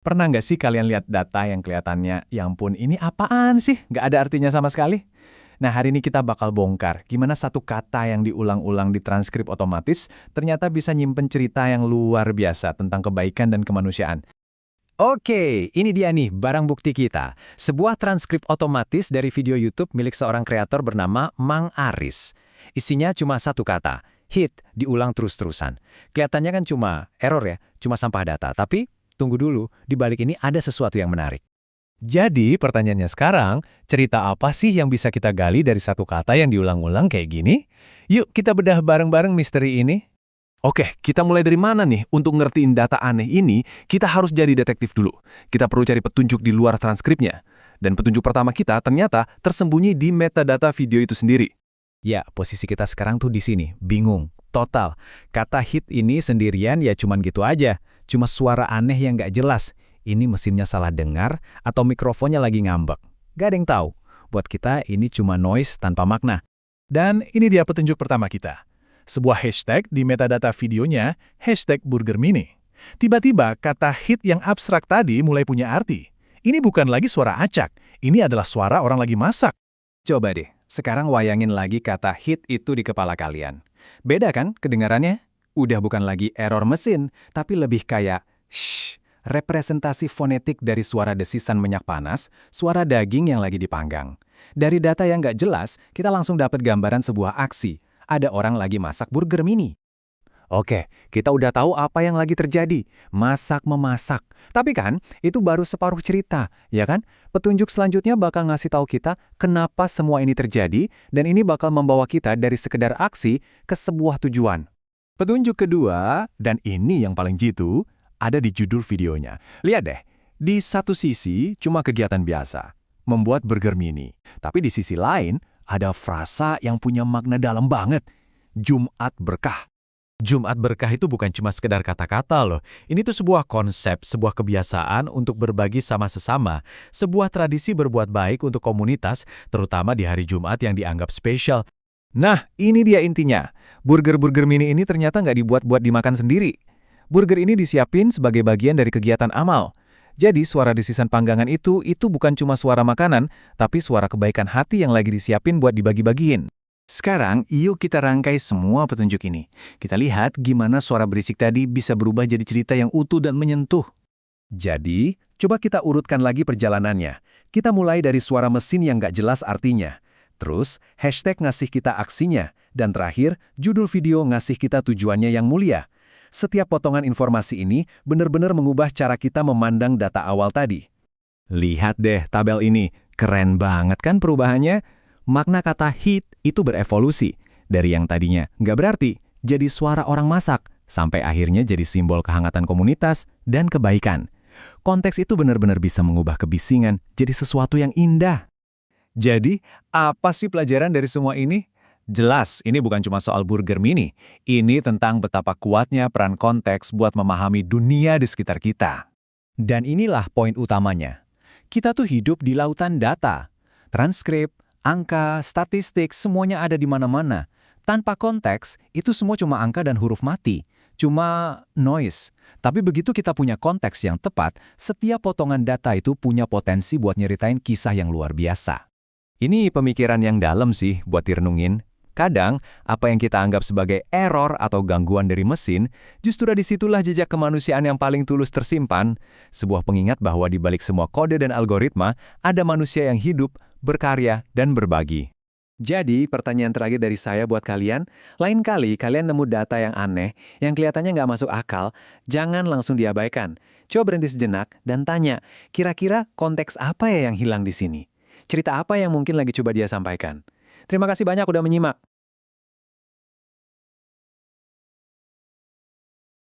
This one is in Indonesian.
Pernah nggak sih kalian lihat data yang kelihatannya, ya ampun ini apaan sih? Nggak ada artinya sama sekali? Nah hari ini kita bakal bongkar gimana satu kata yang diulang-ulang di transkrip otomatis ternyata bisa nyimpen cerita yang luar biasa tentang kebaikan dan kemanusiaan. Oke, ini dia nih barang bukti kita. Sebuah transkrip otomatis dari video YouTube milik seorang kreator bernama Mang Aris. Isinya cuma satu kata, hit, diulang terus-terusan. Kelihatannya kan cuma error ya, cuma sampah data. Tapi, tunggu dulu, di balik ini ada sesuatu yang menarik. Jadi pertanyaannya sekarang, cerita apa sih yang bisa kita gali dari satu kata yang diulang-ulang kayak gini? Yuk kita bedah bareng-bareng misteri ini. Oke, kita mulai dari mana nih? Untuk ngertiin data aneh ini, kita harus jadi detektif dulu. Kita perlu cari petunjuk di luar transkripnya. Dan petunjuk pertama kita ternyata tersembunyi di metadata video itu sendiri. Ya, posisi kita sekarang tuh di sini, bingung, total. Kata hit ini sendirian ya cuman gitu aja. Cuma suara aneh yang nggak jelas. Ini mesinnya salah dengar atau mikrofonnya lagi ngambek. Gak ada yang tahu. Buat kita ini cuma noise tanpa makna. Dan ini dia petunjuk pertama kita. Sebuah hashtag di metadata videonya, hashtag Burger Mini. Tiba-tiba kata hit yang abstrak tadi mulai punya arti. Ini bukan lagi suara acak, ini adalah suara orang lagi masak. Coba deh, sekarang wayangin lagi kata hit itu di kepala kalian. Beda kan kedengarannya? Udah bukan lagi error mesin, tapi lebih kayak shh, representasi fonetik dari suara desisan minyak panas, suara daging yang lagi dipanggang. Dari data yang nggak jelas, kita langsung dapat gambaran sebuah aksi. Ada orang lagi masak burger mini. Oke, kita udah tahu apa yang lagi terjadi. Masak-memasak. Tapi kan, itu baru separuh cerita, ya kan? Petunjuk selanjutnya bakal ngasih tahu kita kenapa semua ini terjadi, dan ini bakal membawa kita dari sekedar aksi ke sebuah tujuan. Petunjuk kedua, dan ini yang paling jitu, ada di judul videonya. Lihat deh, di satu sisi cuma kegiatan biasa, membuat burger mini. Tapi di sisi lain, ada frasa yang punya makna dalam banget. Jumat Berkah. Jumat Berkah itu bukan cuma sekedar kata-kata loh. Ini tuh sebuah konsep, sebuah kebiasaan untuk berbagi sama sesama. Sebuah tradisi berbuat baik untuk komunitas, terutama di hari Jumat yang dianggap spesial. Nah, ini dia intinya. Burger-burger mini ini ternyata nggak dibuat-buat dimakan sendiri. Burger ini disiapin sebagai bagian dari kegiatan amal. Jadi suara desisan panggangan itu bukan cuma suara makanan, tapi suara kebaikan hati yang lagi disiapin buat dibagi-bagiin. Sekarang, yuk kita rangkai semua petunjuk ini. Kita lihat gimana suara berisik tadi bisa berubah jadi cerita yang utuh dan menyentuh. Jadi, coba kita urutkan lagi perjalanannya. Kita mulai dari suara mesin yang nggak jelas artinya. Terus, hashtag ngasih kita aksinya. Dan terakhir, judul video ngasih kita tujuannya yang mulia. Setiap potongan informasi ini benar-benar mengubah cara kita memandang data awal tadi. Lihat deh tabel ini, keren banget kan perubahannya? Makna kata hit itu berevolusi. Dari yang tadinya nggak berarti, jadi suara orang masak, sampai akhirnya jadi simbol kehangatan komunitas dan kebaikan. Konteks itu benar-benar bisa mengubah kebisingan jadi sesuatu yang indah. Jadi, apa sih pelajaran dari semua ini? Jelas, ini bukan cuma soal burger mini. Ini tentang betapa kuatnya peran konteks buat memahami dunia di sekitar kita. Dan inilah poin utamanya. Kita tuh hidup di lautan data. Transkrip, angka, statistik, semuanya ada di mana-mana. Tanpa konteks, itu semua cuma angka dan huruf mati. Cuma noise. Tapi begitu kita punya konteks yang tepat, setiap potongan data itu punya potensi buat nyeritain kisah yang luar biasa. Ini pemikiran yang dalam sih buat direnungin. Kadang, apa yang kita anggap sebagai error atau gangguan dari mesin, justru disitulah jejak kemanusiaan yang paling tulus tersimpan. Sebuah pengingat bahwa di balik semua kode dan algoritma, ada manusia yang hidup, berkarya, dan berbagi. Jadi, pertanyaan terakhir dari saya buat kalian, lain kali kalian nemu data yang aneh, yang kelihatannya nggak masuk akal, jangan langsung diabaikan. Coba berhenti sejenak dan tanya, kira-kira konteks apa ya yang hilang di sini? Cerita apa yang mungkin lagi coba dia sampaikan? Terima kasih banyak udah menyimak.